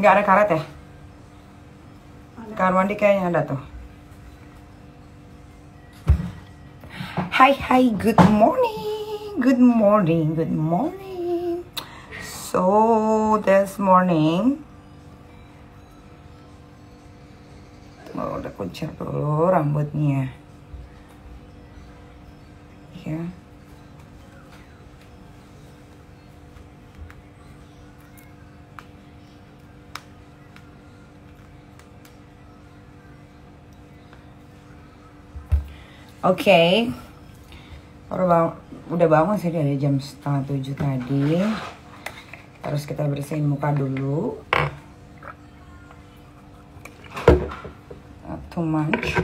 Nggak ada karet ya? Kamar mandi kayaknya ada tuh. Hai, good morning. Good morning. So, this morning udah kuncir dulu rambutnya. Ya. Oke. Udah bangun sih dari jam 6:30 tadi. Terus kita bersihin muka dulu. Not too much.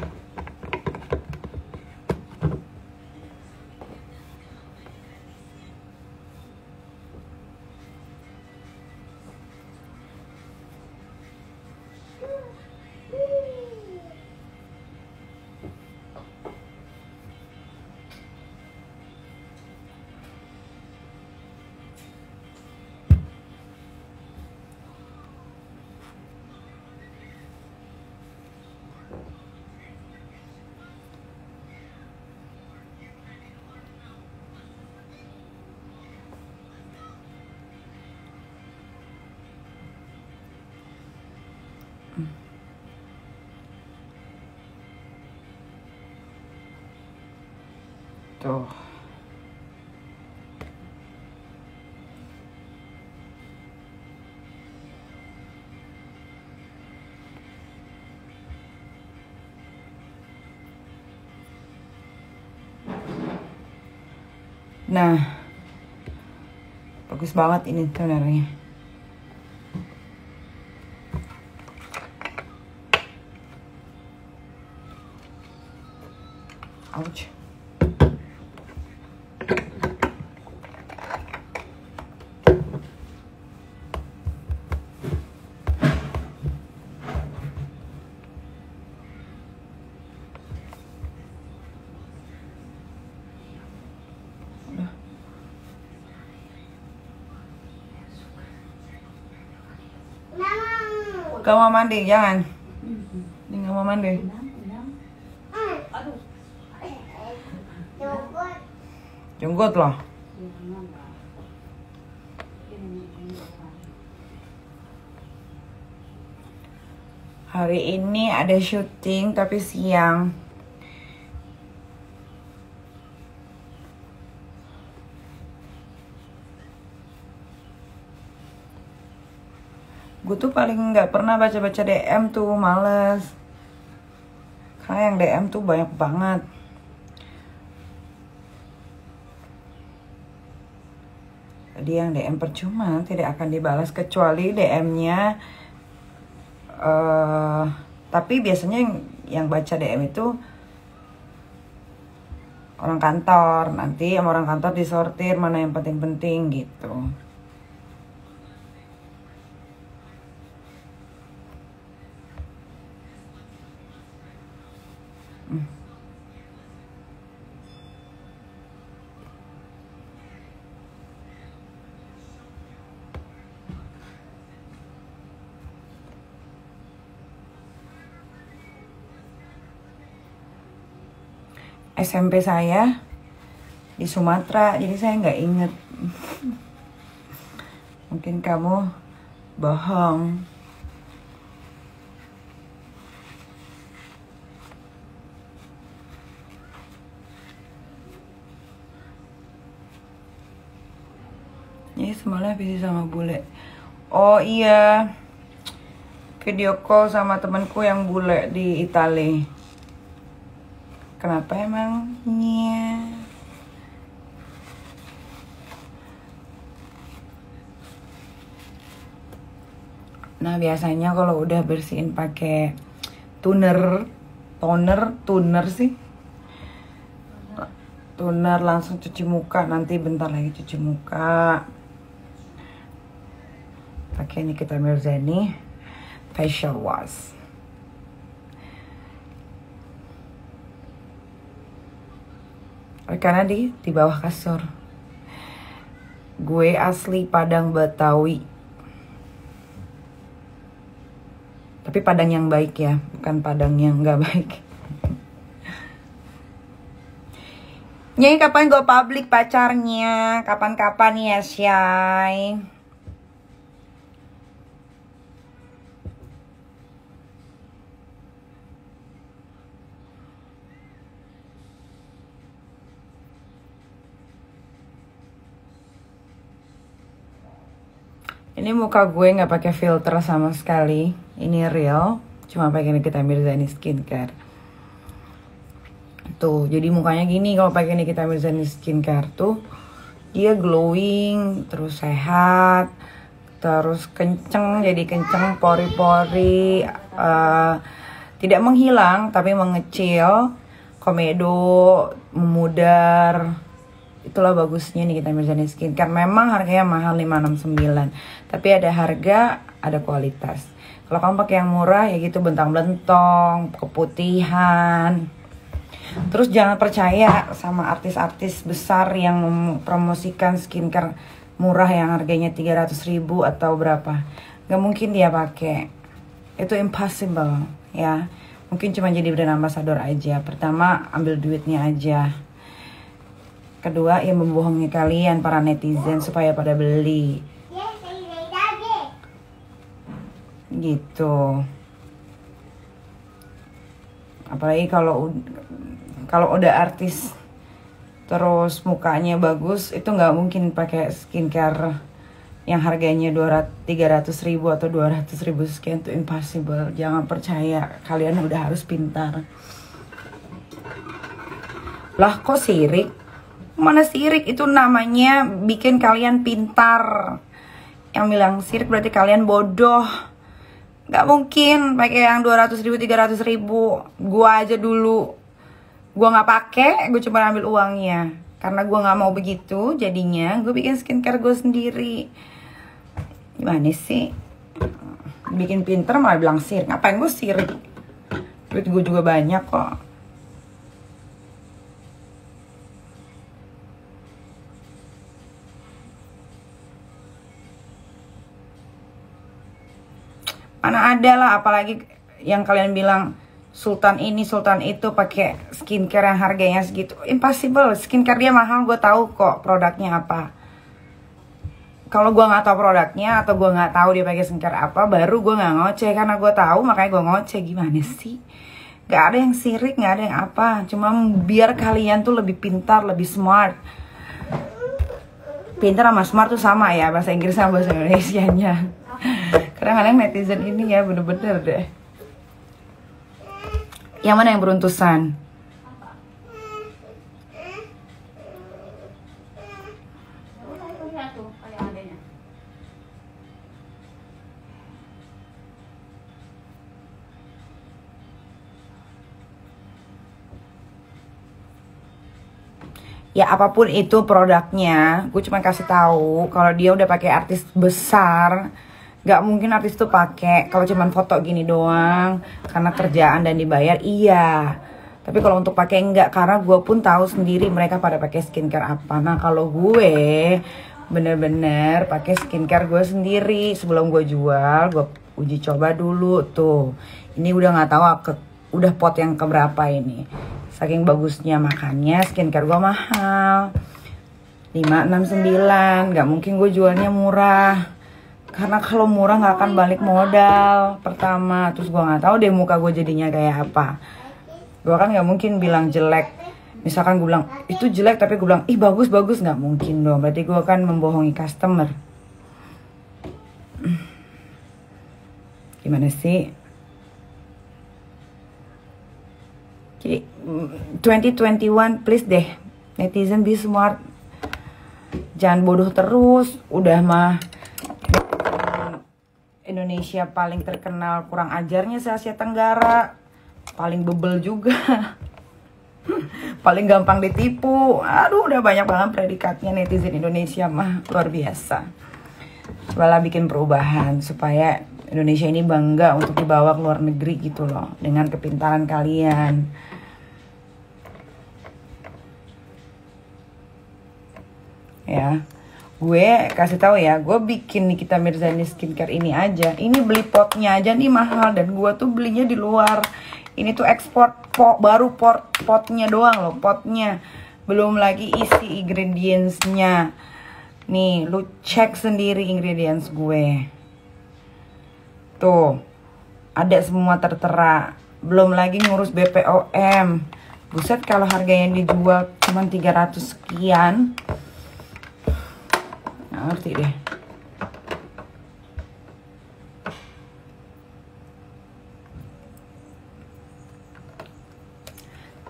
Tuh. Nah, bagus banget ini sebenarnya. Ouch. Gak mau mandi, jangan. Ini gak mau mandi. Jenggot loh. Hari ini ada syuting tapi siang. Gue tuh paling nggak pernah baca-baca DM tuh, males. Karena yang DM tuh banyak banget. Jadi yang DM percuma, tidak akan dibalas kecuali DM-nya. Tapi biasanya yang baca DM itu orang kantor. Nanti sama orang kantor disortir mana yang penting-penting gitu. SMP saya di Sumatera, jadi saya nggak inget. Mungkin kamu bohong. Ini semalam habis sama bule. Oh iya, video call sama temanku yang bule di Italia. Kenapa emangnya? Nah biasanya kalau udah bersihin pakai toner sih. Toner langsung cuci muka, nanti bentar lagi cuci muka. Pakai Nikita Mirzani facial wash. Karena di bawah kasur. Gue asli Padang Betawi. Tapi Padang yang baik ya, bukan Padang yang nggak baik. Nyai kapan go public pacarnya? Kapan-kapan ya, Syai? Ini muka gue nggak pakai filter sama sekali. Ini real, cuma pakai Nikita Mirzani skincare. Tuh, jadi mukanya gini kalau pakai Nikita Mirzani skincare tuh. Dia glowing, terus sehat, terus kenceng, jadi kenceng pori-pori, tidak menghilang tapi mengecil, komedo, memudar. Itulah bagusnya Nikita Mirzani skincare. Memang harganya mahal 569, tapi ada harga, ada kualitas. Kalau kamu pakai yang murah ya gitu, bentang-bentong, keputihan. Terus jangan percaya sama artis-artis besar yang mempromosikan skincare murah yang harganya 300.000 atau berapa. Gak mungkin dia pakai. Itu impossible ya. Mungkin cuma jadi brand ambassador aja. Pertama, ambil duitnya aja. Kedua, ya membohongi kalian para netizen supaya pada beli. Gitu. Apalagi kalau udah artis terus mukanya bagus, itu nggak mungkin pakai skincare yang harganya 300.000 atau 200.000 sekian. Itu impossible. Jangan percaya, kalian udah harus pintar. Lah kok sirik? Mana sirik? Itu namanya bikin kalian pintar. Yang bilang sirik berarti kalian bodoh. Gak mungkin pakai yang 200.000, 300.000. Gua aja dulu, gua nggak pakai, gue cuma ambil uangnya. Karena gua nggak mau begitu, jadinya gue bikin skincare gue sendiri. Gimana sih? Bikin pintar malah bilang sirik. Ngapain gue sirik? Duit gue juga banyak kok. Mana ada lah, apalagi yang kalian bilang Sultan ini, Sultan itu pakai skincare yang harganya segitu. Impossible, skincare dia mahal, gue tahu kok produknya apa. Kalau gue nggak tahu produknya atau gue nggak tahu dia pakai skincare apa, baru gue nggak ngoceh. Karena gue tahu, makanya gue ngoceh. Gimana sih? Gak ada yang sirik, gak ada yang apa. Cuma biar kalian tuh lebih pintar, lebih smart. Pintar sama smart tuh sama ya, bahasa Inggris sama bahasa Indonesianya. Kadang-kadang netizen ini ya bener-bener deh. Yang mana yang beruntusan? Ya apapun itu produknya, gue cuma kasih tahu kalau dia udah pakai artis besar. Gak mungkin artis tuh pakai kalau cuman foto gini doang karena kerjaan dan dibayar, iya. Tapi kalau untuk pakai enggak, karena gue pun tahu sendiri mereka pada pakai skincare apa. Nah kalau gue bener-bener pakai skincare gue sendiri sebelum gue jual, gue uji coba dulu tuh. Ini udah nggak tahu udah pot yang keberapa ini. Saking bagusnya, makannya skincare gue mahal 569. Gak mungkin gue jualnya murah. Karena kalau murah nggak akan balik modal pertama. Terus gue nggak tahu deh muka gue jadinya kayak apa. Gue kan nggak mungkin bilang jelek. Misalkan gue bilang itu jelek tapi gue bilang ih bagus, nggak mungkin dong. Berarti gue kan membohongi customer. Gimana sih? Jadi 2021 please deh, netizen be smart. Jangan bodoh terus. Udah mah Indonesia paling terkenal kurang ajarnya se Asia Tenggara, paling bebel juga. Paling gampang ditipu. Aduh udah banyak banget predikatnya netizen Indonesia mah, luar biasa. Cobalah bikin perubahan supaya Indonesia ini bangga untuk dibawa ke luar negeri gitu loh, dengan kepintaran kalian. Ya, Gue kasih tahu ya, gue bikin Nikita Mirzani skincare ini aja. Ini beli potnya aja nih mahal, dan gue tuh belinya di luar. Ini tuh ekspor baru potnya doang loh, potnya. Belum lagi isi ingredientsnya. Nih, lu cek sendiri ingredients gue. Tuh, ada semua tertera. Belum lagi ngurus BPOM. Buset, kalau harga yang dijual cuma 300 sekian. Nggak ngerti deh.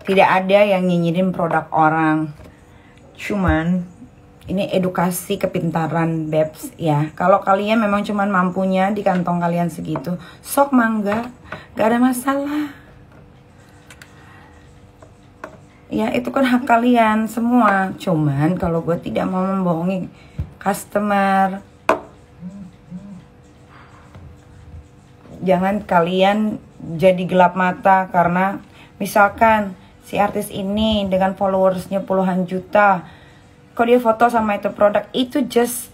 Tidak ada yang nyinyirin produk orang. Cuman ini edukasi kepintaran Babes ya. Kalau kalian memang cuman mampunya di kantong kalian segitu, sok mangga, gak ada masalah. Ya itu kan hak kalian semua. Cuman kalau gue tidak mau membohongi customer, jangan kalian jadi gelap mata karena misalkan si artis ini dengan followersnya puluhan juta, kok dia foto sama itu produk, itu just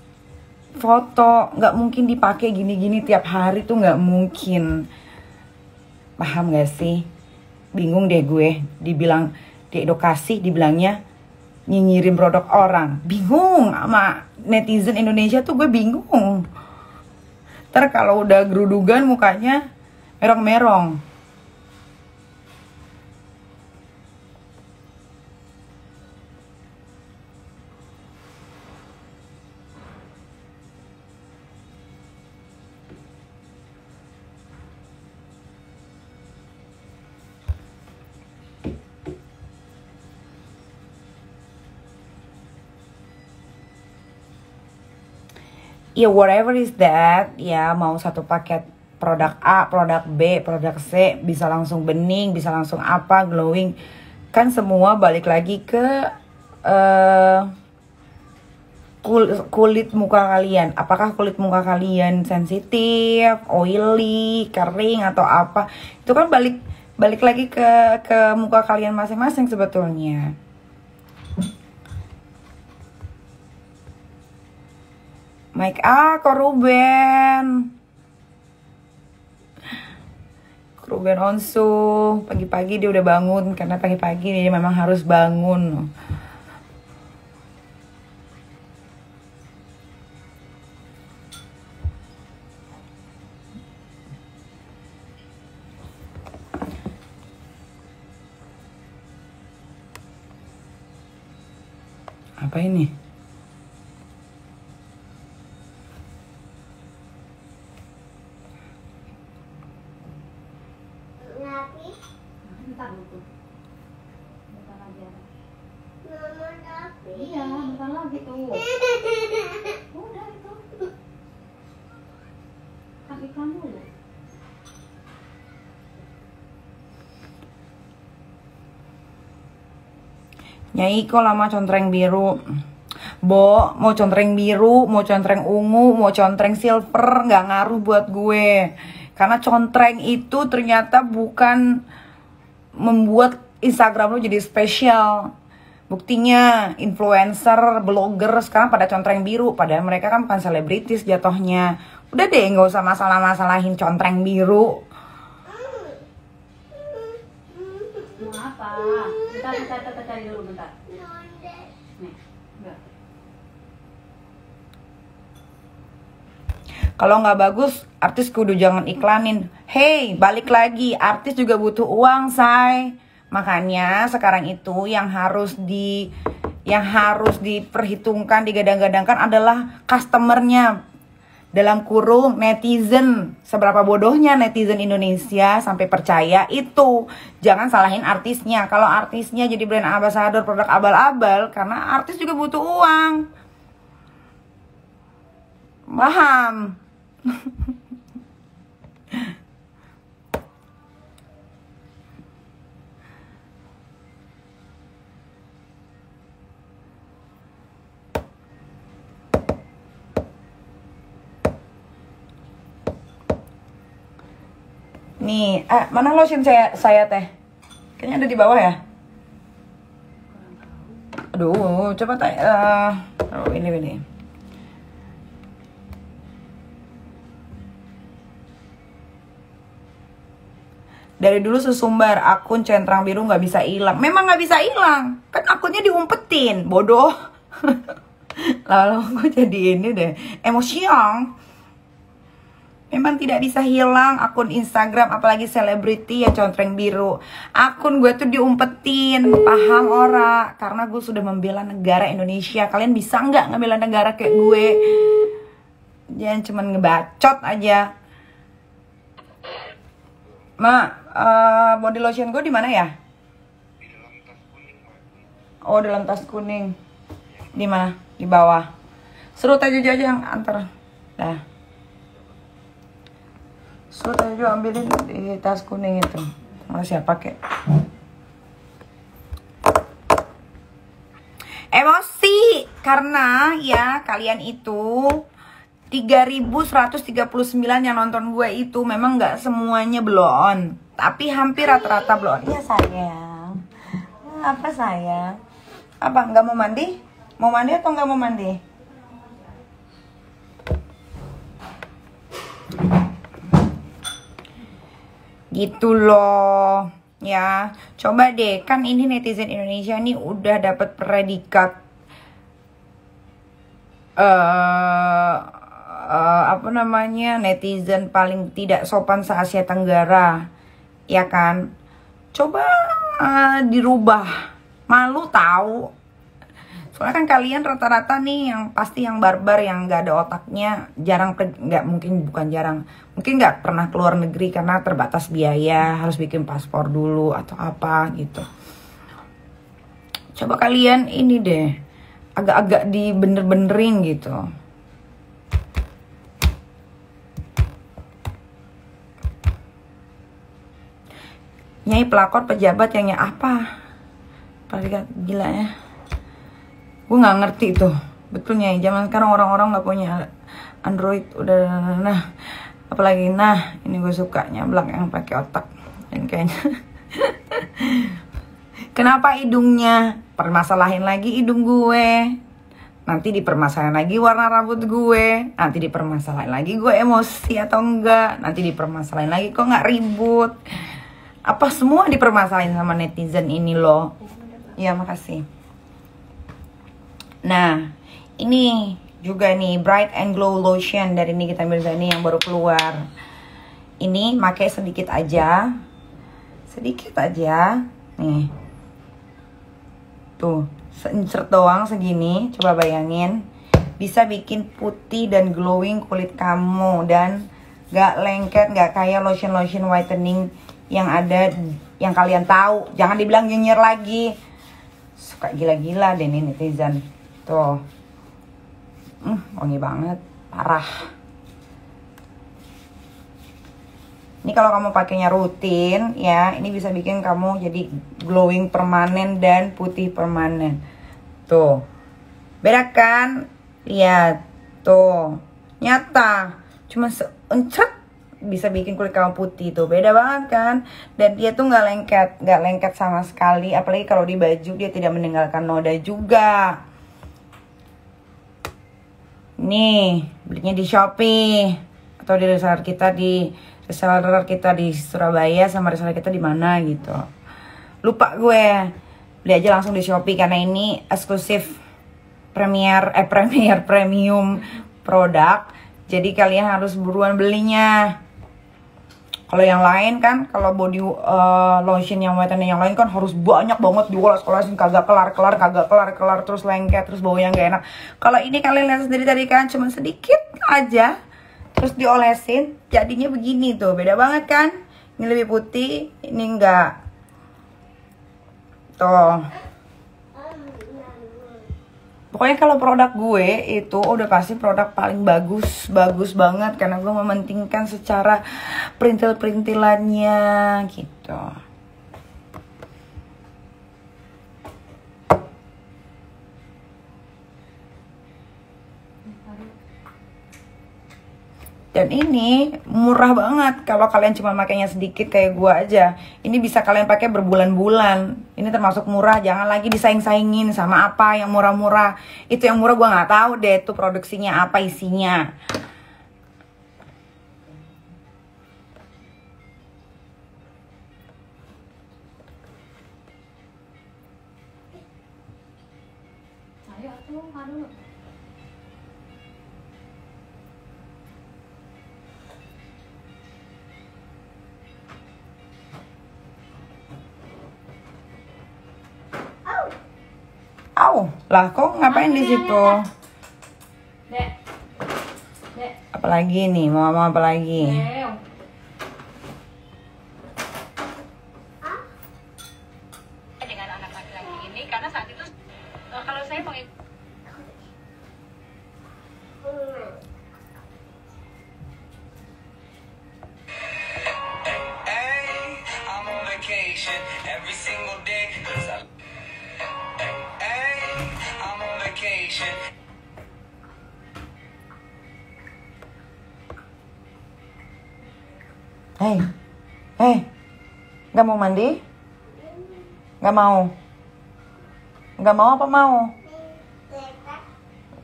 foto, nggak mungkin dipakai gini-gini tiap hari tuh, nggak mungkin. Paham gak sih? Bingung deh gue, dibilang diedukasi, dibilangnya nyinyirin produk orang. Bingung sama netizen Indonesia tuh, gue bingung. Ntar kalau udah gerudugan mukanya merong-merong. Ya whatever is that, ya mau satu paket produk A, produk B, produk C, bisa langsung bening, bisa langsung apa, glowing. Kan semua balik lagi ke kulit muka kalian. Apakah kulit muka kalian sensitif, oily, kering atau apa? Itu kan balik lagi ke muka kalian masing-masing sebetulnya. Mike, kok Ruben Onsu pagi-pagi dia udah bangun, karena pagi-pagi dia memang harus bangun. Apa ini? Iya, bentar lagi tuh. Udah itu. Kan iklan dulu. Nyai kok lama contreng biru. Bo, mau contreng biru, mau contreng ungu, mau contreng silver, nggak ngaruh buat gue. Karena contreng itu ternyata bukan membuat Instagram lo jadi spesial. Buktinya influencer, blogger sekarang pada contreng biru, padahal mereka kan bukan selebritis jatuhnya. Udah deh, nggak usah masalah-masalahin contreng biru. Mau apa? Bentar, cari dulu bentar. Nih, enggak. Kalau nggak bagus, artis kudu jangan iklanin. Hey, balik lagi, artis juga butuh uang, say. Makanya sekarang itu yang harus diperhitungkan, digadang-gadangkan adalah customernya. Dalam kurung netizen. Seberapa bodohnya netizen Indonesia sampai percaya itu. Jangan salahin artisnya. Kalau artisnya jadi brand ambassador produk abal-abal, karena artis juga butuh uang. Paham? Nih, mana lotion saya teh? Kayaknya ada di bawah ya. Aduh, coba ini. Dari dulu sesumbar akun centang biru nggak bisa hilang. Memang nggak bisa hilang, kan akunnya diumpetin, bodoh. Lalu aku jadi ini deh, emosiong. Memang tidak bisa hilang akun Instagram, apalagi selebriti ya contreng biru. Akun gue tuh diumpetin, paham ora? Karena gue sudah membela negara Indonesia. Kalian bisa nggak ngebela negara kayak gue? Jangan cuman ngebacot aja. Body lotion gue di mana ya? Oh, dalam tas kuning. Di mana? Di bawah. Serut aja yang antar. Dah. Serut aja ambilin di tas kuning itu. Masih siapa kek? Emosi karena ya kalian itu 3.139 yang nonton gue itu memang nggak semuanya blon, tapi hampir rata-rata blon. Iya sayang. Apa sayang? Apa nggak mau mandi? Mau mandi atau nggak mau mandi? Gitu loh. Ya, coba deh, kan ini netizen Indonesia nih udah dapat predikat apa namanya, netizen paling tidak sopan se-Asia Tenggara, ya kan? Coba dirubah, malu tahu. Soalnya kan kalian rata-rata nih yang pasti yang barbar, yang nggak ada otaknya, mungkin nggak pernah keluar negeri karena terbatas biaya, harus bikin paspor dulu atau apa gitu. Coba kalian ini deh, agak-agak dibener-benerin gitu. Nyai pelakor pejabat yang apa? Paling gila ya. Gue nggak ngerti tuh, betulnya zaman sekarang orang-orang nggak punya Android udah. Nah, apalagi ini gue suka nyablak yang pakai otak dan kayaknya. Kenapa hidungnya? Permasalahin lagi hidung gue, nanti dipermasalahin lagi warna rambut gue, nanti dipermasalahin lagi gue emosi atau enggak, nanti dipermasalahin lagi kok nggak ribut. Apa semua dipermasalahin sama netizen ini loh. Ya makasih. Nah, ini juga nih Bright and Glow Lotion dari Nikita Mirzani yang baru keluar. Ini pakai sedikit aja. Nih. Tuh, seinsert doang segini. Coba bayangin, bisa bikin putih dan glowing kulit kamu. Dan gak lengket, gak kayak lotion-lotion whitening yang ada, yang kalian tahu. Jangan dibilang nyinyir lagi. Suka gila-gila deh nih netizen. Tuh, wangi banget, parah. Ini kalau kamu pakainya rutin, ya, ini bisa bikin kamu jadi glowing permanen dan putih permanen. Tuh, beda kan? Lihat, tuh, nyata, cuma seencet bisa bikin kulit kamu putih tuh, beda banget kan? Dan dia tuh nggak lengket sama sekali. Apalagi kalau di baju dia tidak meninggalkan noda juga. Nih, belinya di Shopee atau di reseller kita di Surabaya sama reseller kita di mana gitu. Lupa gue. Beli aja langsung di Shopee karena ini eksklusif premium produk. Jadi kalian harus buruan belinya. Kalau yang lain kan, kalau body lotion yang whitening yang lain kan harus banyak banget dioles-olesin, kagak kelar terus lengket, terus baunya gak enak. Kalau ini kalian lihat sendiri tadi kan, cuma sedikit aja terus diolesin, jadinya begini tuh, beda banget kan? Ini lebih putih, ini enggak. Tuh. Pokoknya kalau produk gue itu udah pasti produk paling bagus banget karena gue mementingkan secara perintil-perintilannya gitu. Dan ini murah banget kalau kalian cuma makainya sedikit kayak gua aja. Ini bisa kalian pakai berbulan-bulan. Ini termasuk murah, jangan lagi disaing-saingin sama apa yang murah-murah. Itu yang murah gua nggak tahu deh itu produksinya apa isinya. Tuh, dulu. Au, lah kok ngapain di situ? Dek. Dek. Apalagi nih, mau apa lagi? Dek. Dengan anak laki-laki ini karena saat itu kalau saya mau I'm on vacation every single day. I'm on vacation. Hei, nggak mau mandi? Nggak mau? Nggak mau apa mau?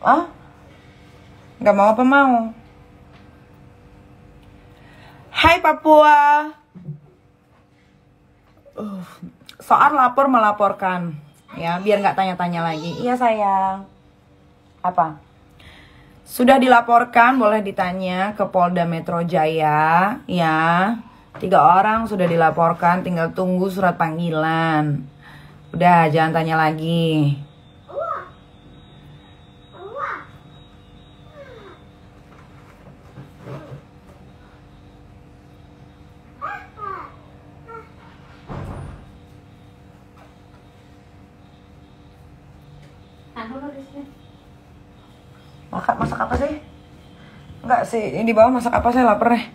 Ah? Nggak mau apa mau? Hai Papua. Soal lapor melaporkan, ya biar nggak tanya-tanya lagi. Iya sayang. Apa? Sudah dilaporkan, boleh ditanya ke Polda Metro Jaya, ya. 3 orang sudah dilaporkan, tinggal tunggu surat panggilan. Udah, jangan tanya lagi. Dulu di sini. Masak apa sih? Enggak sih, ini di bawah masak apa, saya lapar deh.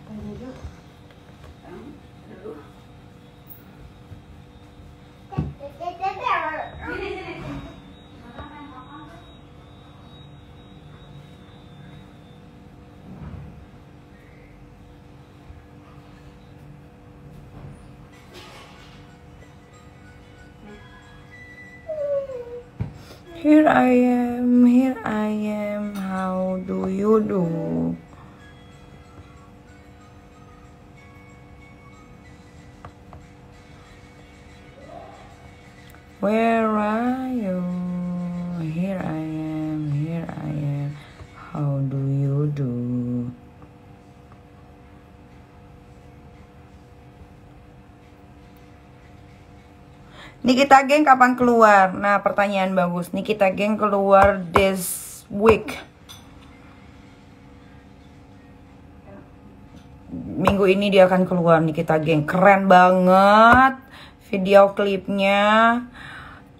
Here I am, how do you do? Where are you? Here I am, how do you do? Nikita Geng kapan keluar? Nah, pertanyaan bagus. Nikita Geng keluar this week. Minggu ini dia akan keluar Nikita Geng. Keren banget video klipnya.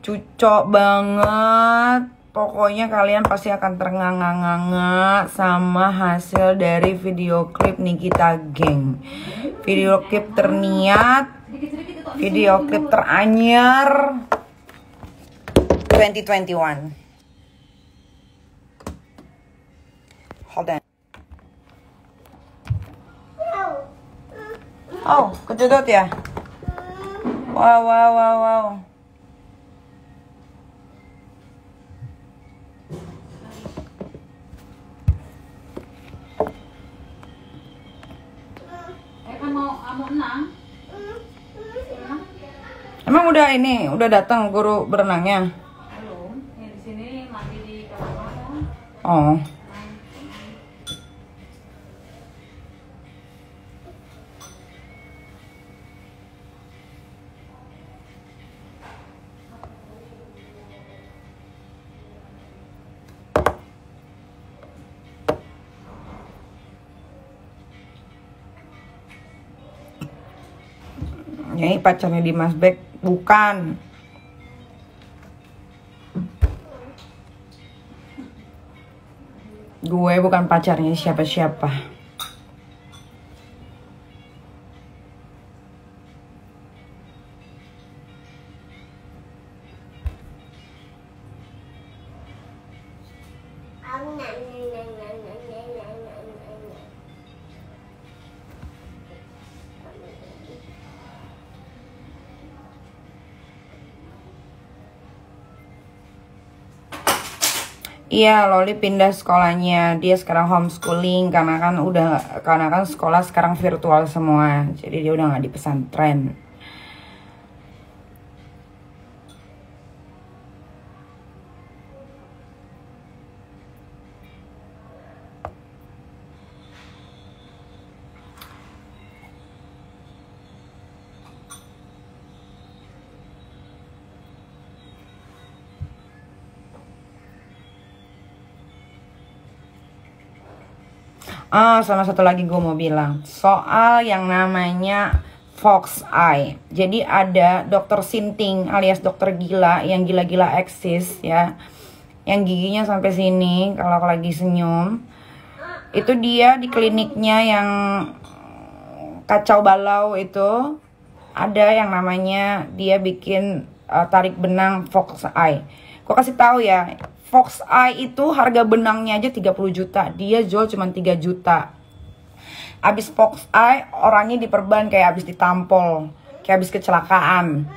Cucok banget. Pokoknya kalian pasti akan ternganga-nganga sama hasil dari video klip Nikita Geng. Video klip terniat, video klip teranyar 2021. Hold on. Oh, kejedot ya? Wow. Kan mau menang. Emang udah datang guru berenangnya? Belum. Di sini mandi di kamar. Oh. Ini pacarnya Dimas Beck, bukan. Gue bukan pacarnya siapa-siapa. Iya, Loli pindah sekolahnya. Dia sekarang homeschooling karena kan sekolah sekarang virtual semua. Jadi dia udah nggak di pesantren. Sama satu lagi gue mau bilang soal yang namanya fox eye. Jadi ada dokter sinting alias dokter gila yang gila-gila eksis ya, yang giginya sampai sini kalau lagi senyum. Itu dia di kliniknya yang kacau balau itu ada yang namanya dia bikin tarik benang fox eye. Gue kasih tahu ya, fox eye itu harga benangnya aja 30 juta. Dia jual cuma 3 juta. Abis fox eye, orangnya diperban kayak abis ditampol, kayak abis kecelakaan.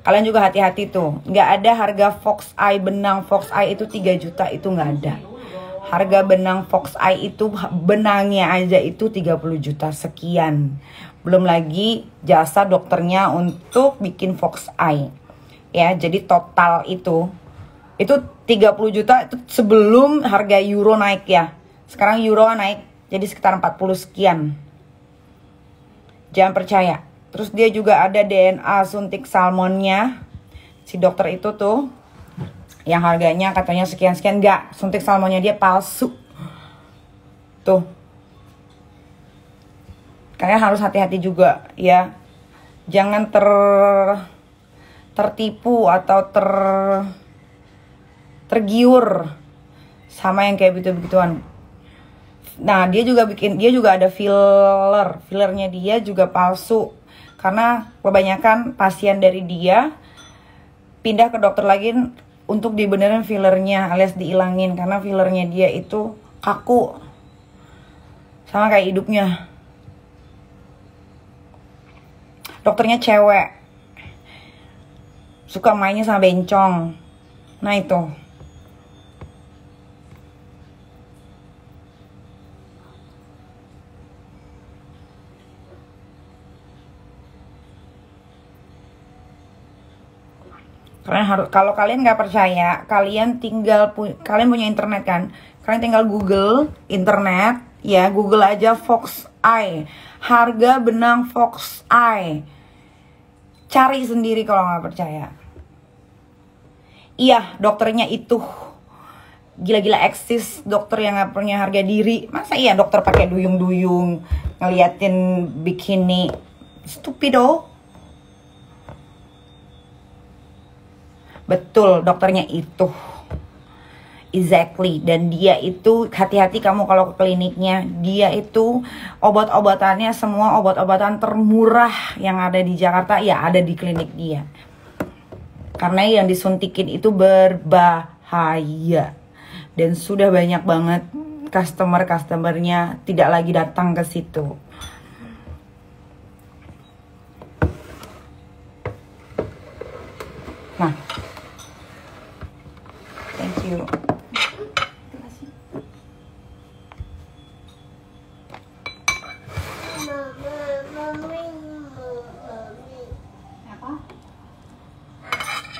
Kalian juga hati-hati tuh. Nggak ada harga fox eye, benang fox eye itu 3 juta, itu nggak ada. Harga benang fox eye itu, benangnya aja itu 30 juta sekian. Belum lagi jasa dokternya untuk bikin fox eye. Ya, jadi total itu 30 juta itu sebelum harga euro naik ya. Sekarang euro naik jadi sekitar 40 sekian. Jangan percaya. Terus dia juga ada DNA suntik salmonnya. Si dokter itu tuh yang harganya katanya sekian-sekian, enggak, suntik salmonnya dia palsu. Tuh. Kalian harus hati-hati juga ya. Jangan tertipu atau tergiur sama yang kayak begitu-begituan. Nah, dia juga ada fillernya dia juga palsu. Karena kebanyakan pasien dari dia pindah ke dokter lagi untuk dibenerin fillernya alias diilangin, karena fillernya dia itu kaku. Sama kayak hidupnya. Dokternya cewek. Suka mainnya sama bencong. Nah itu. Kalian harus, kalau kalian nggak percaya, kalian punya internet kan? Kalian tinggal Google internet, ya Google aja fox eye, harga benang fox eye. Cari sendiri kalau nggak percaya. Iya, dokternya itu gila-gila eksis, dokter yang nggak punya harga diri. Masa iya dokter pakai duyung-duyung ngeliatin bikini? Stupido. Betul, dokternya itu. Exactly. Dan dia itu, hati-hati kamu kalau ke kliniknya. Dia itu obat-obatannya semua obat-obatan termurah yang ada di Jakarta, ya ada di klinik dia. Karena yang disuntikin itu berbahaya. Dan sudah banyak banget customer-customernya tidak lagi datang ke situ. Nah, thank you. Apa?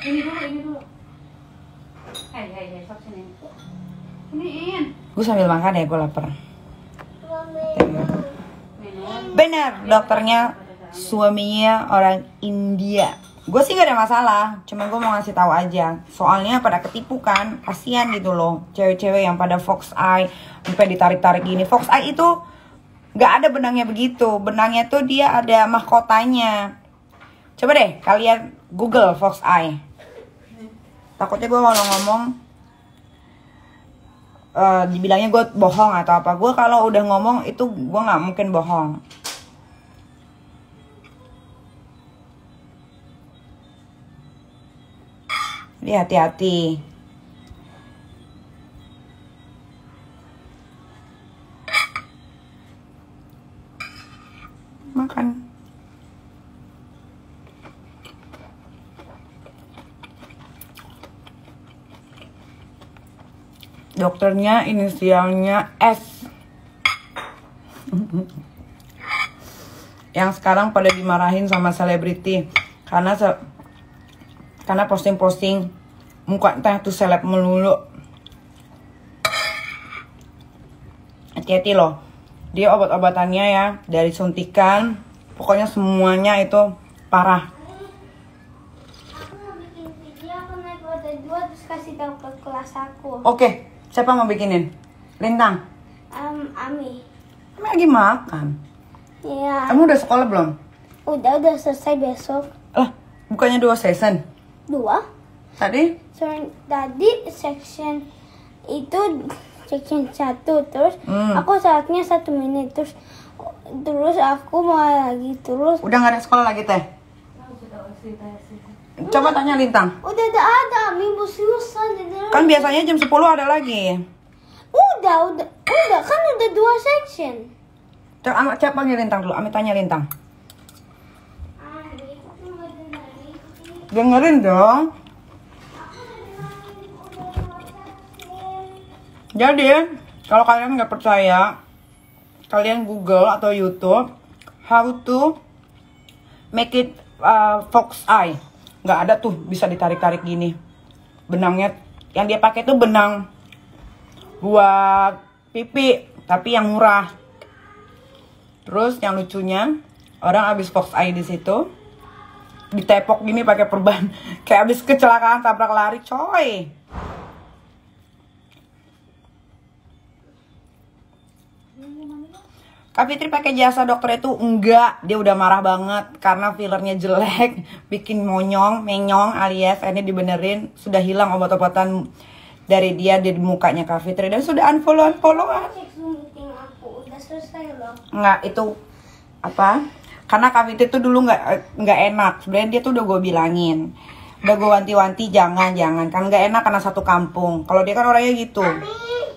Ini dulu. Sok sini. Iniin. Gue sambil makan ya, gue lapar. Minum. Benar, dokternya suaminya orang India. Gue sih gak ada masalah, cuma gue mau ngasih tahu aja. Soalnya pada ketipu kan, kasihan gitu loh. Cewek-cewek yang pada fox eye, sampai ditarik-tarik gini. Fox eye itu gak ada benangnya begitu. Benangnya tuh dia ada mahkotanya. Coba deh kalian Google fox eye. Takutnya gue kalau ngomong dibilangnya gue bohong atau apa. Gue kalau udah ngomong itu gue gak mungkin bohong. Jadi hati-hati. Makan. Dokternya inisialnya S. Yang sekarang pada dimarahin sama selebriti karena posting-posting muka entah tuh seleb melulu. Hati-hati loh. Dia obat-obatannya ya dari suntikan, pokoknya semuanya itu parah. Aku mau bikin video, aku naik roda 2 terus kasih tahu ke kelas aku. Oke, siapa mau bikinin? Lintang. Ami. Kami lagi makan. Iya. Kamu udah sekolah belum? Udah selesai besok. Lah, bukannya 2 season? 2. Tadi? So, tadi section itu section 1 terus aku saatnya 1 menit terus aku mau lagi terus Udah nggak ada sekolah lagi teh? Coba tanya Lintang. udah ada minggu selesai. Kan biasanya jam 10 ada lagi. Udah kan udah 2 section. Coba panggil Lintang dulu. Ami tanya Lintang. Dengerin dong. Jadi, kalau kalian nggak percaya, kalian Google atau YouTube how to make it fox eye. Nggak ada tuh bisa ditarik-tarik gini. Benangnya yang dia pakai tuh benang buat pipi, tapi yang murah. Terus yang lucunya, orang abis fox eye di situ ditepok gini pakai perban, kayak abis kecelakaan tabrak lari, coy. Kak Fitri pakai jasa dokter itu enggak, dia udah marah banget karena fillernya jelek, bikin menyong alias ini dibenerin, sudah hilang obat-obatan dari dia di mukanya Kak Fitri dan sudah unfollowan. Meeting aku udah selesai loh. Enggak, itu apa? Karena Kak Fitri tuh dulu nggak enak, sebenarnya dia tuh udah gue bilangin, udah gue wanti-wanti jangan kan nggak enak karena satu kampung. Kalau dia kan orangnya gitu.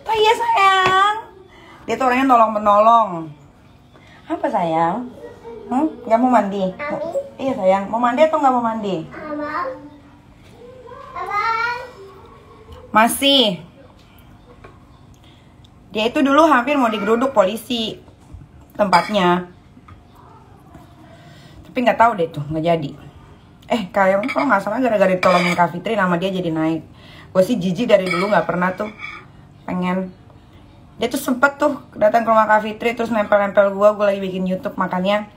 Oh iya sayang, dia tuh orangnya nolong-menolong. Apa sayang? Nggak mau mandi? Iya sayang, mau mandi atau nggak mau mandi? Abang. Masih. Dia itu dulu hampir mau digeruduk polisi tempatnya. Tapi nggak tahu deh tuh, nggak jadi. Kalian kalau nggak salah gara-gara ditolongin Kak Fitri nama dia jadi naik. Gue sih jijik dari dulu nggak pernah tuh pengen. Dia tuh sempet tuh datang ke rumah Kak Fitri terus nempel-nempel gue lagi bikin YouTube, makanya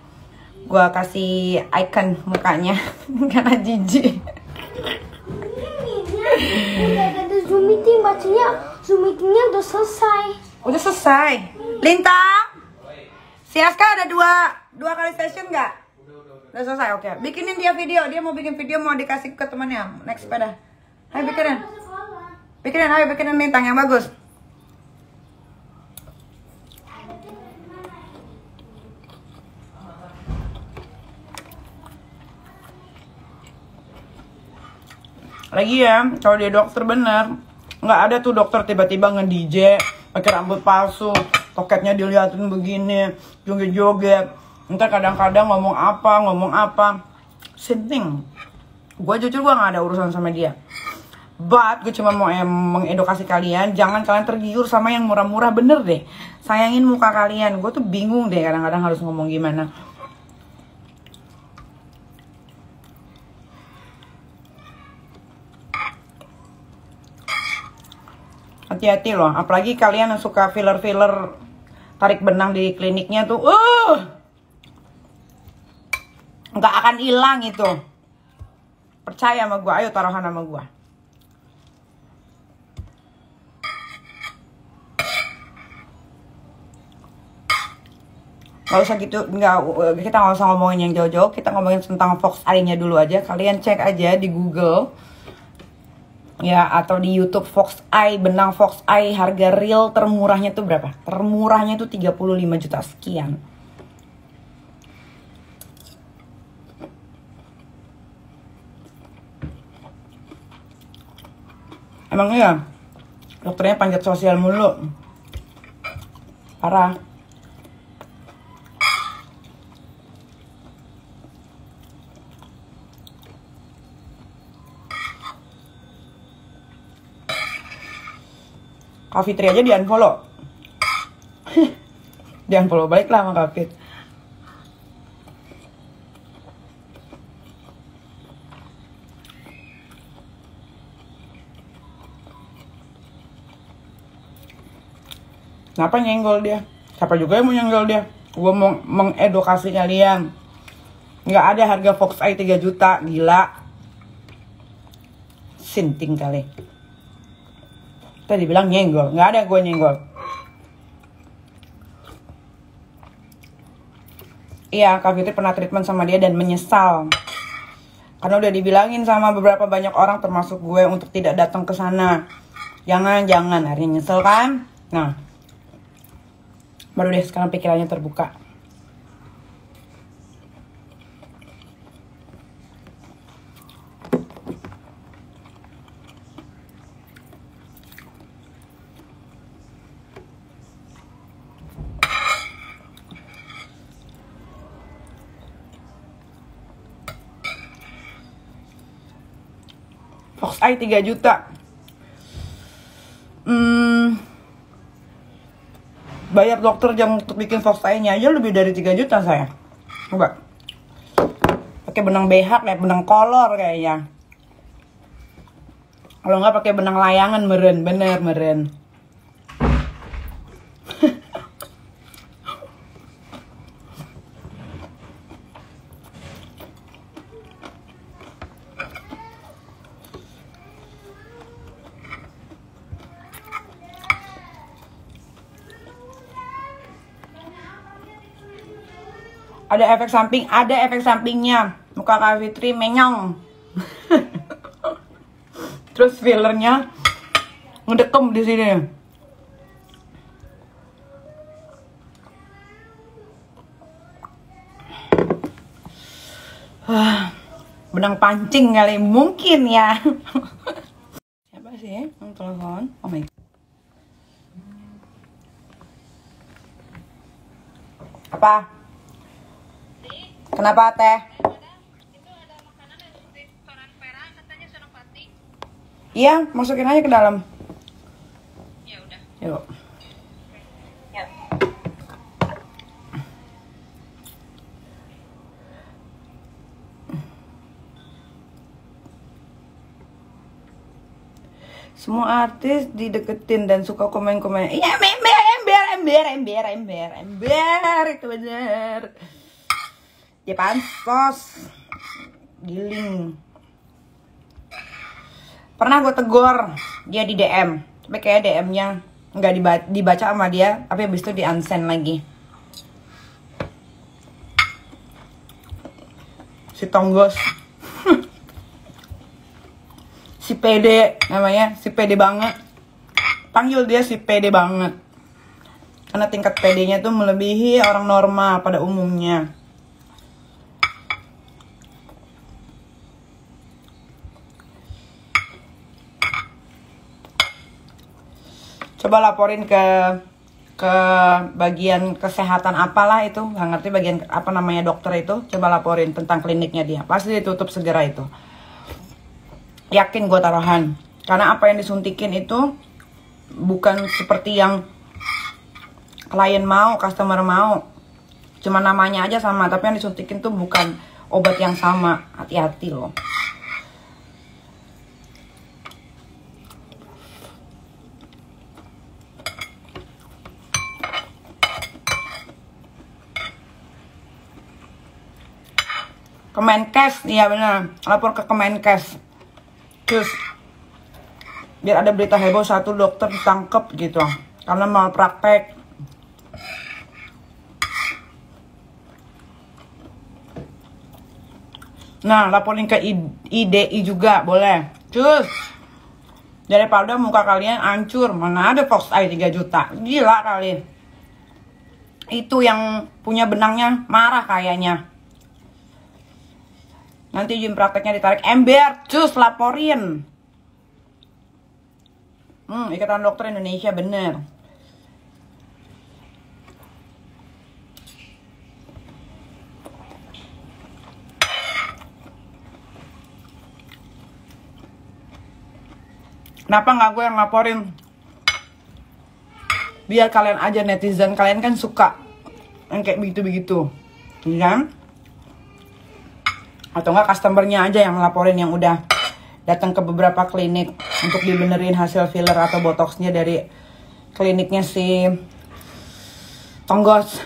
gue kasih icon mukanya karena jijik. Udah ada Zoom meeting, bacanya Zoom meetingnya udah selesai. Udah selesai. Lintang, si Aska ada dua kali session nggak? Udah selesai, oke. Bikinin dia video, dia mau bikin video mau dikasih ke temannya naik sepeda. Ayo bikinin Lintang yang bagus. Lagi ya, kalau dia dokter bener, nggak ada tuh dokter tiba-tiba nge-DJ pakai rambut palsu, toketnya diliatin begini, joget-joget. Ntar kadang-kadang ngomong apa, sinting. Gue jujur gue nggak ada urusan sama dia. But gue cuma mau mengedukasi kalian, jangan kalian tergiur sama yang murah-murah, bener deh. Sayangin muka kalian. Gue tuh bingung deh kadang-kadang harus ngomong gimana. Hati-hati loh, apalagi kalian yang suka filler-filler tarik benang di kliniknya tuh, nggak akan hilang itu. Percaya sama gue, ayo taruhan sama gue. Gak usah gitu, kita nggak usah ngomongin yang jauh-jauh, kita ngomongin tentang fox eye-nya dulu aja. Kalian cek aja di Google. Ya, atau di YouTube fox eye, benang fox eye harga real termurahnya tuh berapa? Termurahnya tuh 35 juta sekian. Emang iya, dokternya panjat sosial mulu. Parah. Kak Fitri aja di-unfollow. Di-unfollow balik lah sama Kak Fit. Kenapa nyenggol dia? Siapa juga yang mau nyenggol dia? Gue mau mengedukasi kalian. Nggak ada harga fox eye 3 juta. Gila. Sinting kali. Tadi bilang nyenggol, nggak ada gue nyenggol. Iya, Kak Fitri pernah treatment sama dia dan menyesal. Karena udah dibilangin sama beberapa banyak orang termasuk gue untuk tidak datang ke sana. Jangan, akhirnya nyesel kan? Nah, baru deh sekarang pikirannya terbuka. Fox Eye 3 juta. Bayar dokter yang untuk bikin Fox Eye-nya aja lebih dari 3 juta saya. Coba. Pakai benang BH kayak benang kolor kayaknya. Kalau nggak pakai benang layangan meren, bener meren. Ada efek sampingnya. Muka Kak Fitri menyong. Terus fillernya ngedekem di sini. Benang pancing kali mungkin ya. Siapa sih yang telepon? Oh my God. Apa? Kenapa teh? Itu ada makanan yang seperti koran pera, katanya senopati. Iya, masukin aja ke dalam. Ya udah. Yuk. Ya. Semua artis dideketin dan suka komen-komen. Iya, ember itu bener. Ya pansos. Giling. Pernah gue tegur dia di DM, tapi kayak DM-nya nggak dibaca sama dia, tapi habis itu di unsend lagi. Si Tonggos. Si pede namanya, si pede banget. Panggil dia si pede banget. Karena tingkat pedenya tuh melebihi orang normal pada umumnya. Coba laporin ke bagian kesehatan apalah itu, nggak ngerti bagian apa namanya dokter itu. Coba laporin tentang kliniknya dia, pasti ditutup segera itu. Yakin gue taruhan, karena apa yang disuntikin itu bukan seperti yang klien mau, customer mau. Cuma namanya aja sama, tapi yang disuntikin tuh bukan obat yang sama. Hati-hati loh. Kemenkes, iya benar. Lapor ke Kemenkes. Terus biar ada berita heboh, satu dokter ditangkep gitu karena malpraktek. Nah, laporin ke IDI juga boleh. Cus, daripada muka kalian hancur. Mana ada Fox Eye 3 juta. Gila kali. Itu yang punya benangnya marah kayaknya. Nanti izin prakteknya ditarik. Ember, cus, laporin. Ikatan Dokter Indonesia, bener. Kenapa nggak gue yang laporin? Biar kalian aja, netizen kalian kan suka yang kayak begitu-begitu, iya kan? Atau enggak customernya aja yang laporin, yang udah datang ke beberapa klinik untuk dibenerin hasil filler atau botoxnya dari kliniknya si Tonggos.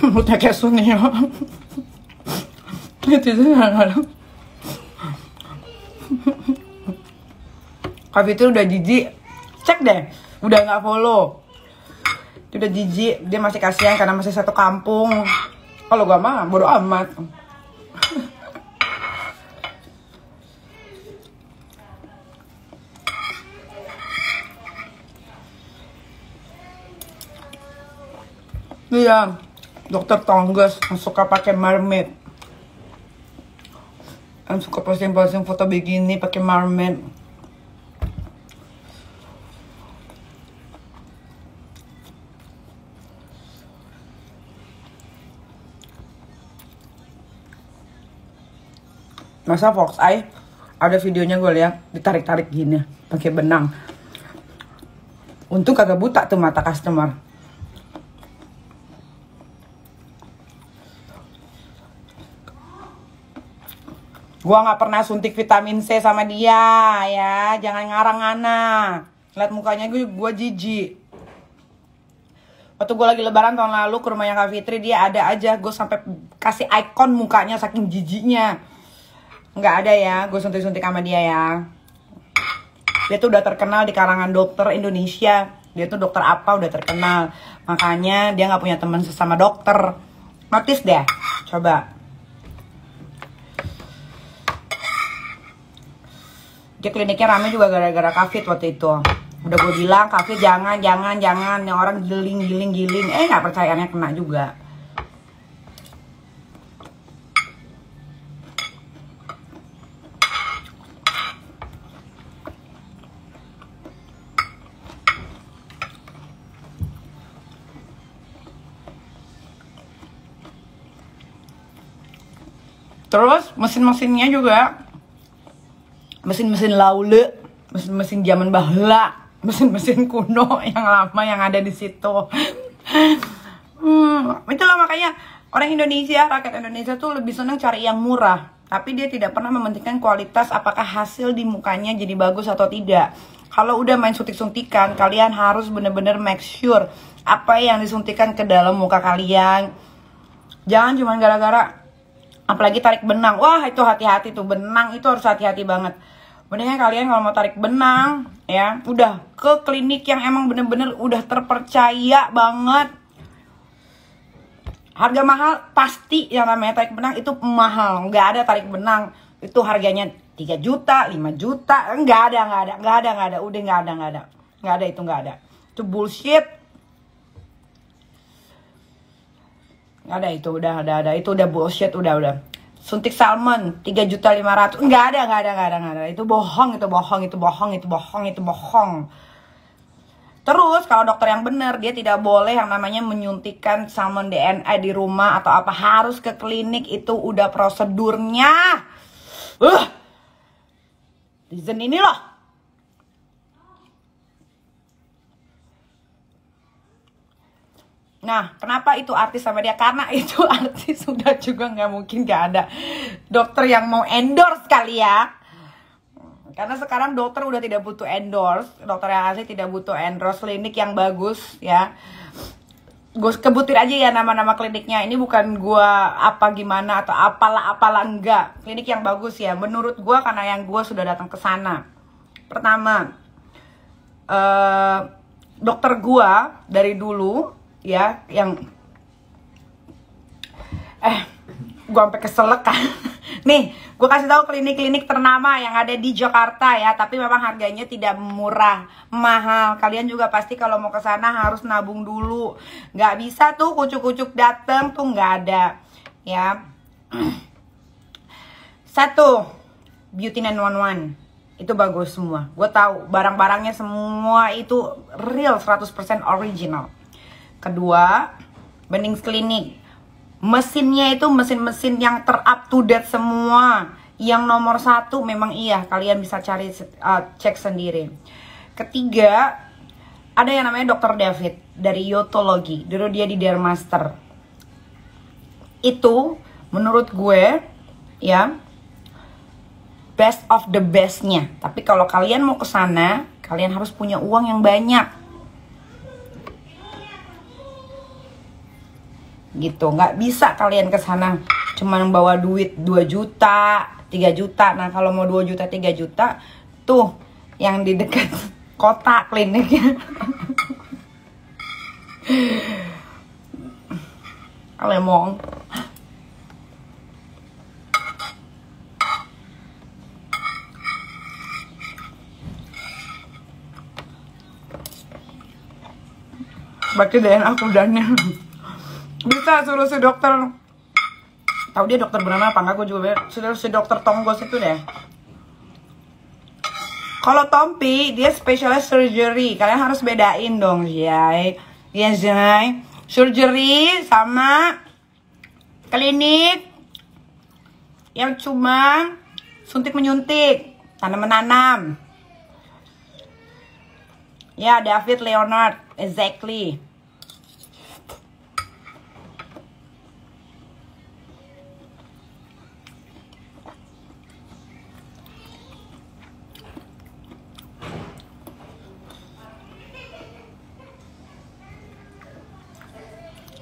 Mulutnya kayak Sunio. Itu kadang-kadang. Kak Fitri udah jijik. Cek deh, udah nggak follow. Itu udah jijik, dia masih kasihan karena masih satu kampung. Kalau gua mah bodo amat. Iya, dokter Tongges yang suka pakai mermaid, yang suka posting-posting foto bikini pakai mermaid. Masa Fox Eye ada videonya gue lihat ditarik-tarik gini pakai benang. Untung kagak buta tuh mata customer. Gua nggak pernah suntik vitamin C sama dia ya, jangan ngarang anak. Lihat mukanya gue jijik. Waktu gue lagi lebaran tahun lalu ke rumahnya Kak Fitri, dia ada aja, gue sampai kasih icon mukanya saking jijiknya. Nggak ada ya, gue suntik-suntik sama dia ya. Dia tuh udah terkenal di kalangan dokter Indonesia. Dia tuh dokter apa udah terkenal. Makanya dia nggak punya teman sesama dokter. Notice deh, coba. Dia kliniknya rame juga gara-gara Kak Fit waktu itu. Udah gue bilang, Kak Fit jangan. Yang orang giling. Nggak percayaannya kena juga. Terus mesin-mesinnya juga mesin-mesin laule, mesin-mesin zaman bahla, mesin-mesin kuno yang lama yang ada di situ. Itulah makanya orang Indonesia, rakyat Indonesia tuh lebih senang cari yang murah, tapi dia tidak pernah mementingkan kualitas, apakah hasil di mukanya jadi bagus atau tidak. Kalau udah main suntik-suntikan, kalian harus bener-bener make sure apa yang disuntikan ke dalam muka kalian. Jangan cuma gara-gara, apalagi tarik benang. Wah, itu hati-hati tuh, benang itu harus hati-hati banget. Mendingan kalian kalau mau tarik benang ya, udah ke klinik yang emang bener-bener udah terpercaya banget. Harga mahal pasti, yang namanya tarik benang itu mahal. Nggak ada tarik benang itu harganya 3 juta, 5 juta. Nggak ada. Udah nggak ada. Itu bullshit. Nggak ada itu, udah ada. Itu udah bullshit, udah. Suntik salmon 3.500.000. Nggak ada. Itu bohong. Terus kalau dokter yang benar, dia tidak boleh yang namanya menyuntikkan salmon DNA di rumah atau apa, harus ke klinik, itu udah prosedurnya. Reason ini loh. Nah, kenapa itu artis sama dia? Karena itu artis sudah juga nggak mungkin nggak ada dokter yang mau endorse kali ya. Karena sekarang dokter udah tidak butuh endorse, dokter yang asli tidak butuh endorse, klinik yang bagus ya. Gue kebutin aja ya nama-nama kliniknya. Ini bukan gue apa gimana atau apalah enggak. Klinik yang bagus ya, menurut gue, karena yang gue sudah datang ke sana. Pertama, dokter gue dari dulu ya, yang gue sampai keselak kan. Nih, gue kasih tahu klinik-klinik ternama yang ada di Jakarta ya, tapi memang harganya tidak murah, mahal. Kalian juga pasti kalau mau ke sana harus nabung dulu. Nggak bisa tuh kucuk-kucuk dateng tuh, nggak ada ya. Satu, Beauty 911 itu bagus semua. Gue tahu barang-barangnya semua itu real, 100% original. Kedua, Bennings Clinic. Mesinnya itu mesin-mesin yang ter-up to date semua. Yang nomor 1 memang iya, kalian bisa cari cek sendiri. Ketiga, ada yang namanya Dr. David dari Yotologi. Dulu dia di Dermaster. Itu menurut gue ya, best of the bestnya. Tapi kalau kalian mau ke sana, kalian harus punya uang yang banyak. gitu. Nggak bisa kalian ke sana cuman bawa duit 2 juta 3 juta. Nah kalau mau 2 juta 3 juta tuh yang di dekat kota kliniknya. Lemong. Berarti DNA aku dannya. Bisa suruh si dokter. Tahu dia dokter beneran apa enggak, gue juga sudah si dokter Tonggos itu deh. Kalau Tompi dia specialist surgery. Kalian harus bedain dong, Zai. Ya, Zai. Surgery sama klinik yang cuma suntik menyuntik, tanam menanam. Ya, David Leonard, exactly.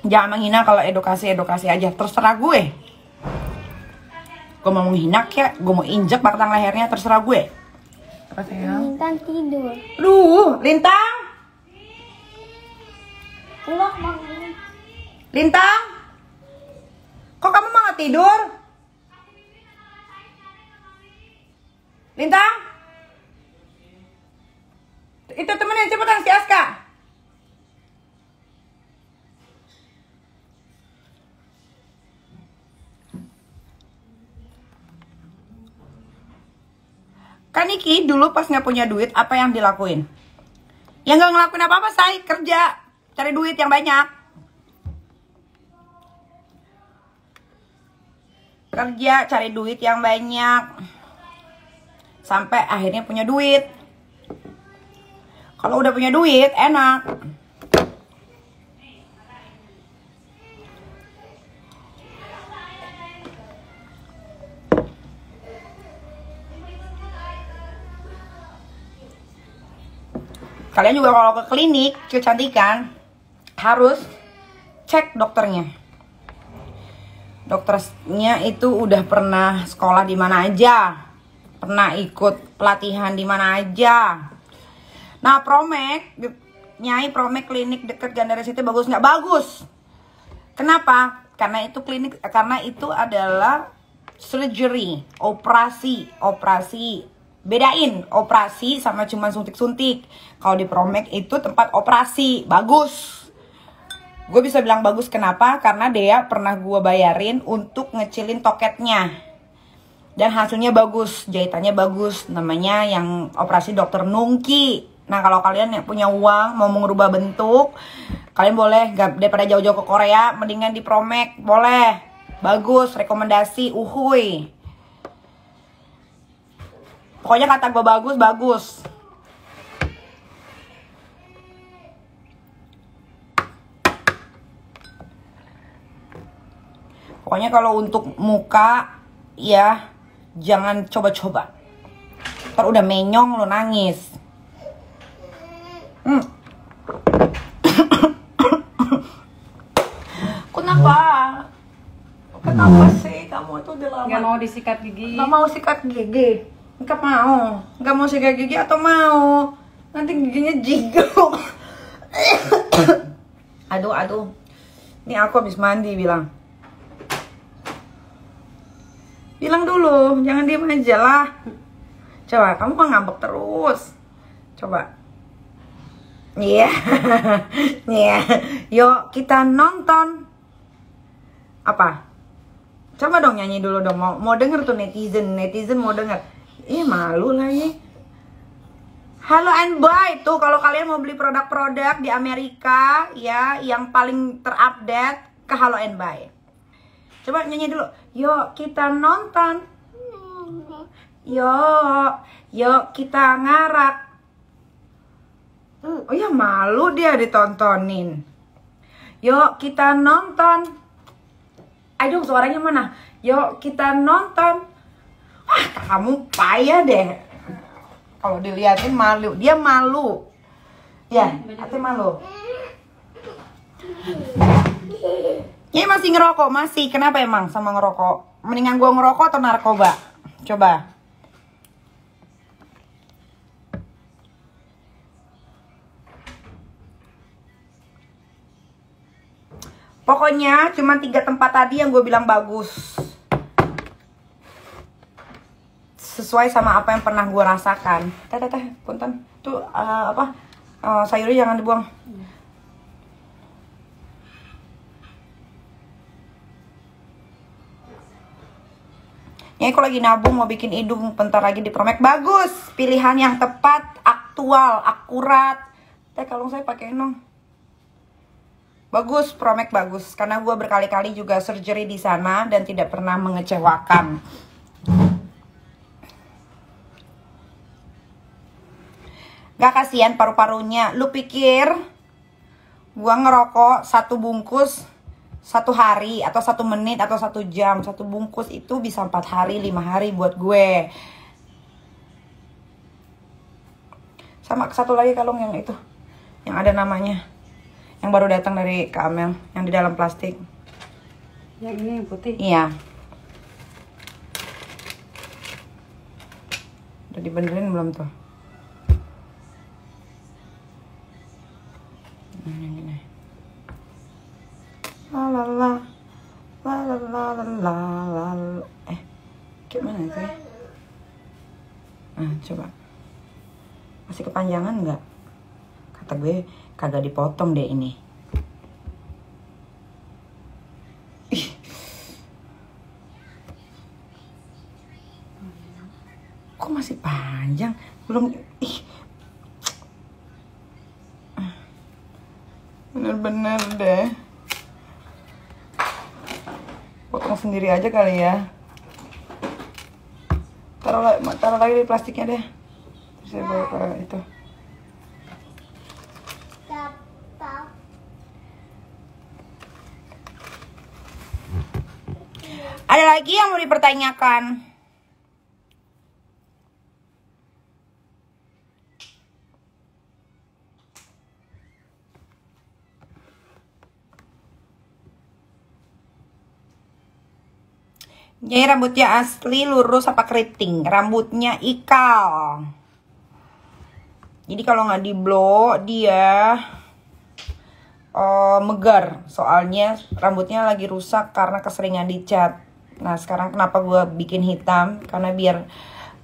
Jangan menghina, kalau edukasi aja. Terserah gue. Gue mau menghina kayak, gue mau injek batang lehernya, terserah gue. Apa sayang? Lintang tidur. Duh, Lintang. Keluar bangun. Lintang. Kok kamu malah tidur? Lintang. Itu temenin cepetan si Aska. Kan Niki dulu pas nggak punya duit, apa yang dilakuin? Ya nggak ngelakuin apa-apa, say. Kerja, cari duit yang banyak. Kerja, cari duit yang banyak. Sampai akhirnya punya duit. Kalau udah punya duit, enak. Kalian juga kalau ke klinik kecantikan harus cek dokternya. Dokternya itu udah pernah sekolah di mana aja, pernah ikut pelatihan di mana aja. Nah, Promek, Nyai Promek klinik deket Gandaria City bagus nggak? Bagus. Kenapa? Karena itu klinik, karena itu adalah surgery, operasi. Bedain operasi sama cuma suntik-suntik. Kalau di Promek itu tempat operasi, bagus. Gue bisa bilang bagus kenapa? Karena dia pernah gue bayarin untuk ngecilin toketnya. Dan hasilnya bagus, jahitannya bagus. Namanya yang operasi dokter Nungki. Nah kalau kalian yang punya uang mau mengubah bentuk, kalian boleh, daripada jauh-jauh ke Korea, mendingan di Promek, boleh. Bagus, rekomendasi, uhuy. Pokoknya kata gue bagus. Pokoknya kalau untuk muka, ya jangan coba-coba. Ntar udah menyong lo nangis. Kenapa sih kamu tuh udah lama? Nggak mau disikat gigi. Nggak mau sikat gigi. Nggak mau sikat gigi atau mau? Nanti giginya jigong. Aduh. Ini aku habis mandi bilang. Bilang dulu, jangan diem aja lah. Coba, kamu kok ngambek terus. Coba. Iya. Yeah. Yuk kita nonton. Apa? Coba dong nyanyi dulu dong. Mau denger tuh netizen mau denger. Malu lah ya. Halo and Buy tuh, kalau kalian mau beli produk-produk di Amerika ya yang paling terupdate ke Halo and Buy. Coba nyanyi dulu. Yuk kita nonton. Yuk kita ngarak. Oh ya, malu dia ditontonin. Yuk kita nonton. Aduh, suaranya mana? Yuk kita nonton. Wah, kamu payah deh. Kalau dilihatin malu, dia malu. Ya, hati malu. Nyai masih ngerokok? Masih. Kenapa emang sama ngerokok? Mendingan gue ngerokok atau narkoba? Coba. Pokoknya cuma 3 tempat tadi yang gue bilang bagus. Sesuai sama apa yang pernah gue rasakan. Teh, punten. Tuh sayurnya jangan dibuang. Ya, aku lagi nabung mau bikin hidung bentar lagi di Promek. Bagus, pilihan yang tepat, aktual, akurat. Teh kalau saya pakai dong. Bagus, Promek bagus. Karena gue berkali-kali juga surgery di sana dan tidak pernah mengecewakan. Gak kasihan paru-parunya. Lu pikir gue ngerokok 1 bungkus 1 hari atau 1 menit atau 1 jam? 1 bungkus itu bisa 4 hari 5 hari buat gue. Sama satu lagi kalung yang itu, yang ada namanya, yang baru datang dari Kak Amel, yang di dalam plastik. Yang ini yang putih. Iya. Udah dibenerin belum tuh? Yang ini. La la la la la la la la la. Gimana sih? Nah, coba. Masih kepanjangan nggak? Kata gue kagak dipotong deh ini. Ih. Kok masih panjang? Belum. Ih. Bener-bener deh. Potong sendiri aja kali ya. Taruh lagi di plastiknya deh. Terus saya bawa ke itu. Ada lagi yang mau dipertanyakan? Jadi rambutnya asli lurus apa keriting? Rambutnya ikal. Jadi kalau nggak di blow dia megar. Soalnya rambutnya lagi rusak karena keseringan dicat. Nah sekarang kenapa gue bikin hitam? Karena biar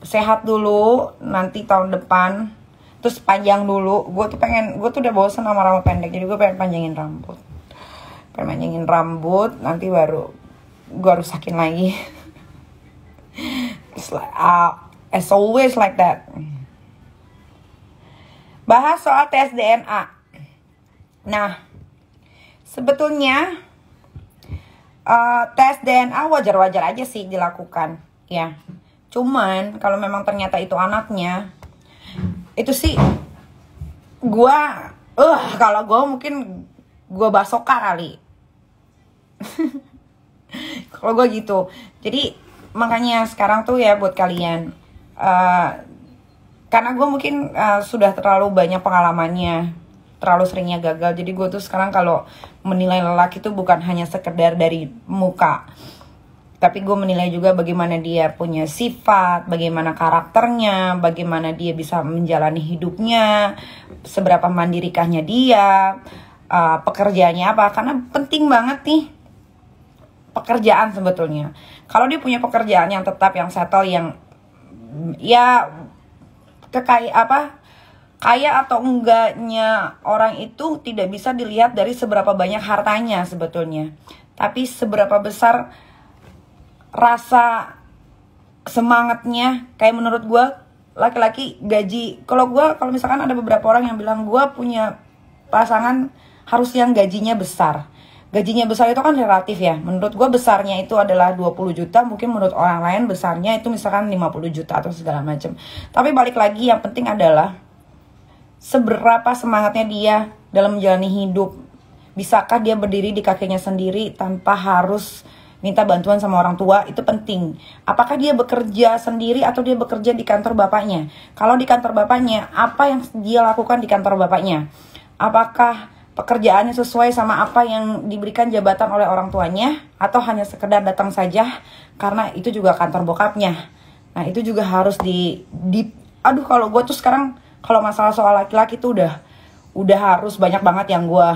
sehat dulu. Nanti tahun depan terus panjang dulu. Gue tuh udah bosan sama rambut pendek. Jadi gue pengen panjangin rambut. Nanti baru gue rusakin lagi. It's like, it's always like that. Bahas soal tes DNA. Nah, sebetulnya tes DNA wajar-wajar aja sih dilakukan, ya. Cuman kalau memang ternyata itu anaknya, itu sih kalau gue mungkin gue basoka kali. Kalau gue gitu. Jadi makanya sekarang tuh ya buat kalian, karena gue mungkin sudah terlalu banyak pengalamannya, terlalu seringnya gagal. Jadi gue tuh sekarang kalau menilai lelaki tuh bukan hanya sekedar dari muka, tapi gue menilai juga bagaimana dia punya sifat, bagaimana karakternya, bagaimana dia bisa menjalani hidupnya, seberapa mandirikahnya dia, pekerjaannya apa. Karena penting banget nih pekerjaan sebetulnya. Kalau dia punya pekerjaan yang tetap, yang settle, yang ya kaya atau enggaknya orang itu tidak bisa dilihat dari seberapa banyak hartanya sebetulnya, tapi seberapa besar rasa semangatnya. Kayak menurut gue laki-laki gaji, kalau misalkan ada beberapa orang yang bilang gue punya pasangan harus yang gajinya besar. Gajinya besar itu kan relatif ya. Menurut gue besarnya itu adalah 20 juta. Mungkin menurut orang lain besarnya itu misalkan 50 juta atau segala macam. Tapi balik lagi, yang penting adalah seberapa semangatnya dia dalam menjalani hidup. Bisakah dia berdiri di kakinya sendiri tanpa harus minta bantuan sama orang tua? Itu penting. Apakah dia bekerja sendiri atau dia bekerja di kantor bapaknya? Kalau di kantor bapaknya, apa yang dia lakukan di kantor bapaknya? Apakah pekerjaannya sesuai sama apa yang diberikan jabatan oleh orang tuanya, atau hanya sekedar datang saja karena itu juga kantor bokapnya. Nah itu juga harus aduh, kalau gue tuh sekarang kalau masalah soal laki-laki tuh udah harus banyak banget yang gue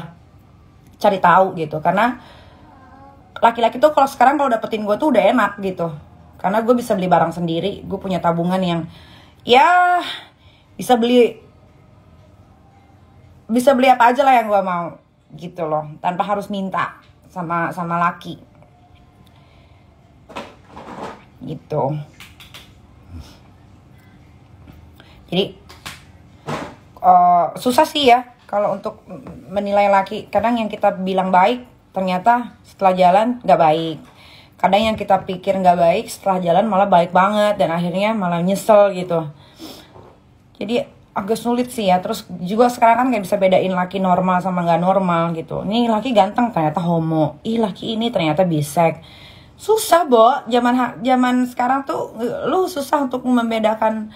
cari tahu gitu, karena laki-laki tuh kalau sekarang kalau dapetin gue tuh udah enak gitu, karena gue bisa beli barang sendiri, gue punya tabungan yang ya bisa beli apa aja lah yang gue mau gitu loh, tanpa harus minta sama laki gitu. Jadi susah sih ya kalau untuk menilai laki. Kadang yang kita bilang baik ternyata setelah jalan gak baik. Kadang yang kita pikir gak baik setelah jalan malah baik banget, dan akhirnya malah nyesel gitu. Jadi agak sulit sih ya. Terus juga sekarang kan gak bisa bedain laki normal sama gak normal gitu. Nih laki ganteng ternyata homo, laki ini ternyata bisek. Susah Bo, zaman sekarang tuh lu susah untuk membedakan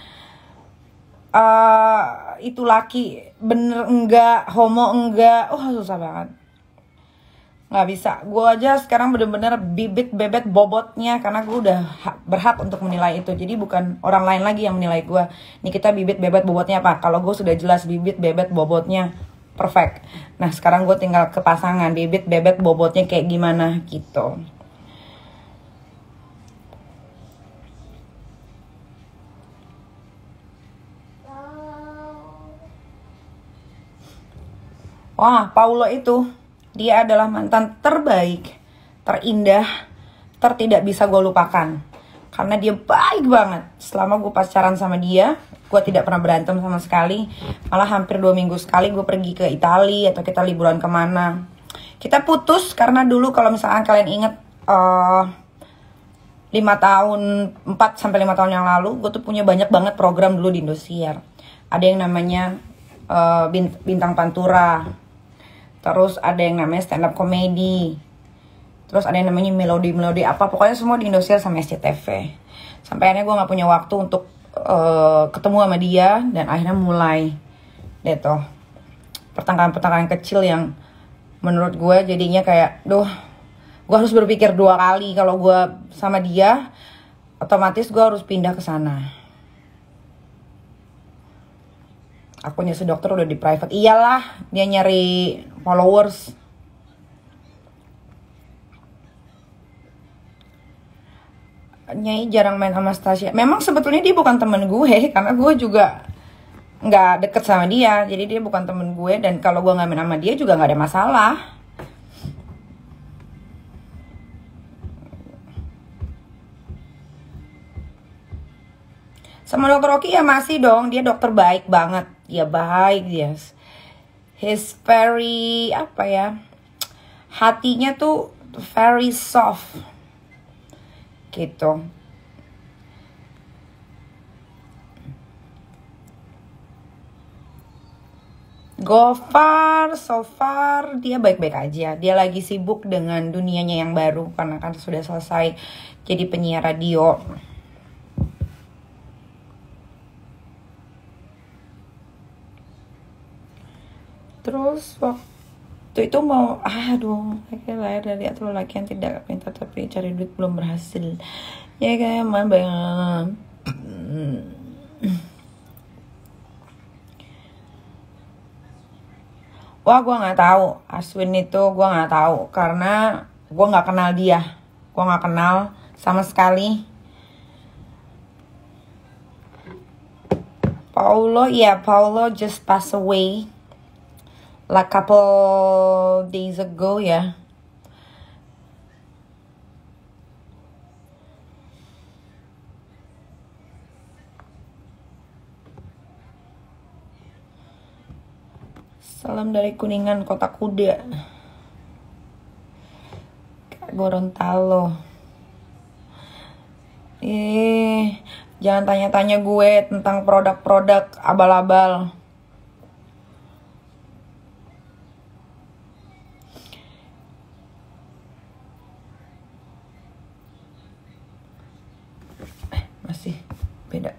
itu laki bener enggak, homo enggak. Susah banget, nggak bisa. Gue aja sekarang bener-bener bibit bebet bobotnya, karena gue udah berhak untuk menilai itu. Jadi bukan orang lain lagi yang menilai gue. Nih kita bibit bebet bobotnya apa? Kalau gue sudah jelas bibit bebet bobotnya perfect. Nah sekarang gue tinggal ke pasangan, bibit bebet bobotnya kayak gimana gitu. Wah, Paulo itu, dia adalah mantan terbaik, terindah, tertidak bisa gue lupakan. Karena dia baik banget. Selama gue pacaran sama dia, gue tidak pernah berantem sama sekali. Malah hampir 2 minggu sekali gue pergi ke Italia atau kita liburan kemana. Kita putus karena dulu kalau misalkan kalian inget 4 sampai 5 tahun yang lalu, gue tuh punya banyak banget program dulu di Indosiar. Ada yang namanya Bintang Pantura. Terus ada yang namanya stand up comedy. Terus ada yang namanya melodi apa. Pokoknya semua di Indosiar sama SCTV. Sampai akhirnya gue gak punya waktu untuk ketemu sama dia. Dan akhirnya mulai deh tuh pertengkaran-pertengkaran kecil yang menurut gue jadinya kayak gue harus berpikir 2 kali. Kalau gue sama dia, otomatis gue harus pindah ke sana. Akunnya si dokter udah di private. Iyalah, dia nyari followers. Nyai jarang main sama Stasia. Memang sebetulnya dia bukan temen gue, karena gue juga nggak deket sama dia. Jadi dia bukan temen gue, dan kalau gue nggak main sama dia juga nggak ada masalah. Sama dokter Oki ya masih dong, dia dokter baik banget. Dia baik, yes. He's very, hatinya tuh very soft. Gitu. Gofar, so far dia baik-baik aja. Dia lagi sibuk dengan dunianya yang baru, karena kan sudah selesai jadi penyiar radio. Terus waktu itu mau lahir dari atau laki yang tidak pintar tapi cari duit belum berhasil. Ya kayak banget. Wah, gue nggak tahu. Aswin itu gue nggak tahu karena gue nggak kenal dia. Gue nggak kenal sama sekali. Paulo just passed away like couple days ago ya. Salam dari Kuningan, Kota Kuda, Gorontalo. Jangan tanya-tanya gue tentang produk-produk abal-abal. Masih beda.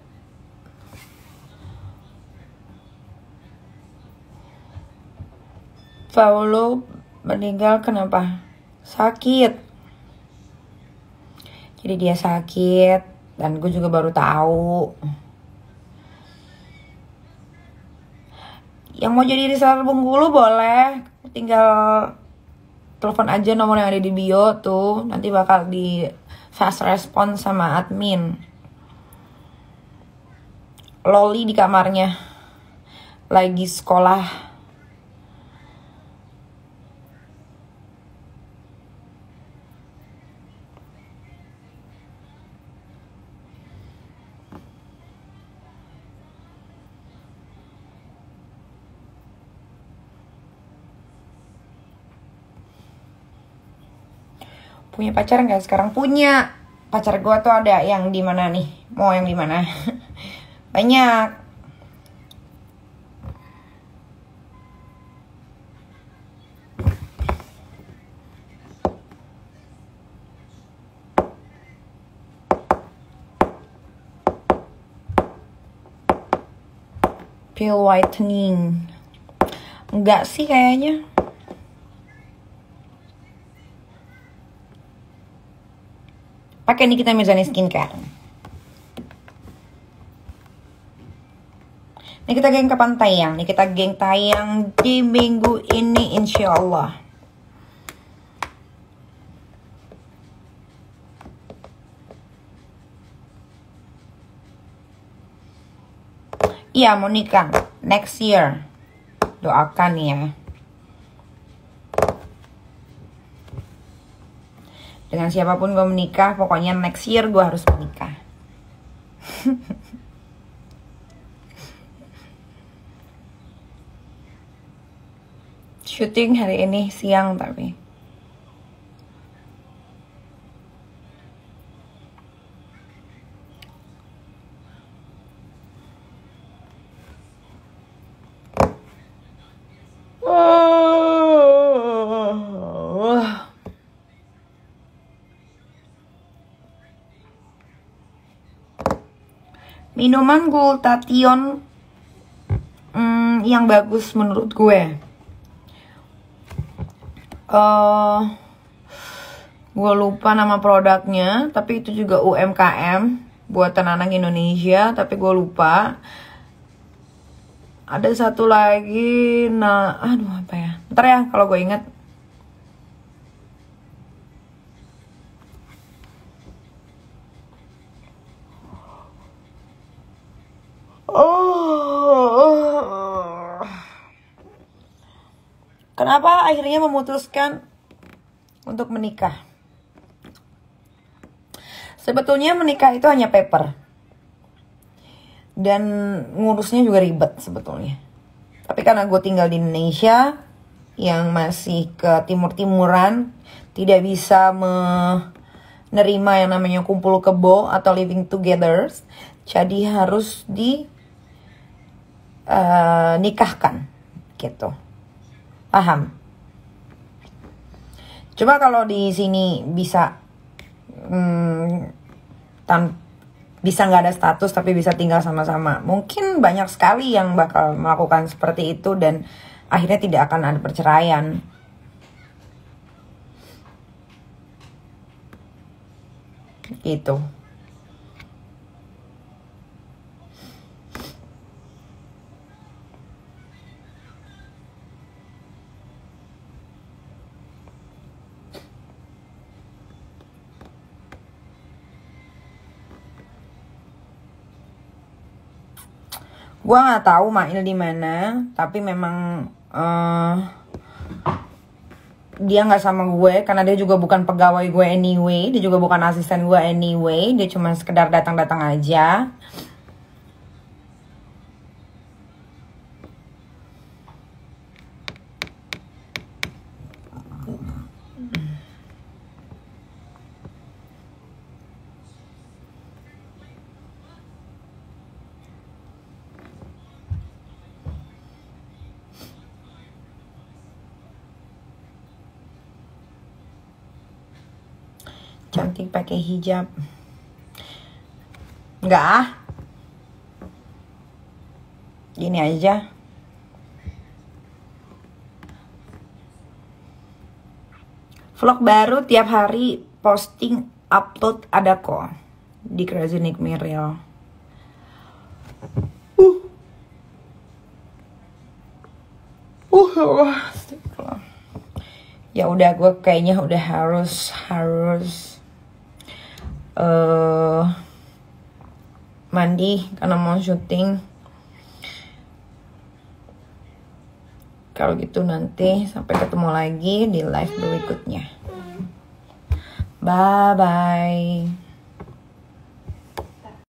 Paulo meninggal kenapa? Sakit. Jadi dia sakit dan gue juga baru tahu. Yang mau jadi reseller Bengkulu boleh, tinggal telepon aja nomor yang ada di bio tuh, nanti bakal di fast respon sama admin. Loli di kamarnya lagi sekolah. Punya pacar nggak sekarang? Punya. Pacar gue tuh ada yang di mana nih? Mau yang di mana? Banyak. Peel whitening. Enggak sih kayaknya. Pakai Nikita Mirzani Skincare. Nikita Geng kapan tayang? Nikita Geng tayang di minggu ini insya Allah. Iya mau nikah next year. Doakan ya. Dengan siapapun gue menikah, pokoknya next year gue harus menikah. Syuting hari ini siang tapi. Minuman glutathione yang bagus menurut gue. Gue lupa nama produknya, tapi itu juga UMKM buatan anak Indonesia, tapi gue lupa. Ada satu lagi, nah, aduh apa ya? Ntar ya kalau gue inget. Kenapa akhirnya memutuskan untuk menikah? Sebetulnya menikah itu hanya paper. Dan ngurusnya juga ribet sebetulnya. Tapi karena gue tinggal di Indonesia, yang masih ke timur-timuran, tidak bisa menerima yang namanya kumpul kebo atau living together. Jadi harus nikahkan gitu. Paham? Coba kalau di sini bisa bisa nggak ada status tapi bisa tinggal sama-sama, mungkin banyak sekali yang bakal melakukan seperti itu dan akhirnya tidak akan ada perceraian. Gitu. Gua nggak tahu Mail di mana, tapi memang dia nggak sama gue karena dia juga bukan pegawai gue anyway, dia juga bukan asisten gue anyway, dia cuma sekedar datang-datang aja. Cantik pakai hijab. Enggak ah. Gini aja. Vlog baru tiap hari, posting, upload ada kok di Crazy Nick Miril. Ya udah, gue kayaknya udah harus mandi karena mau syuting. Kalau gitu nanti sampai ketemu lagi di live berikutnya. Bye bye.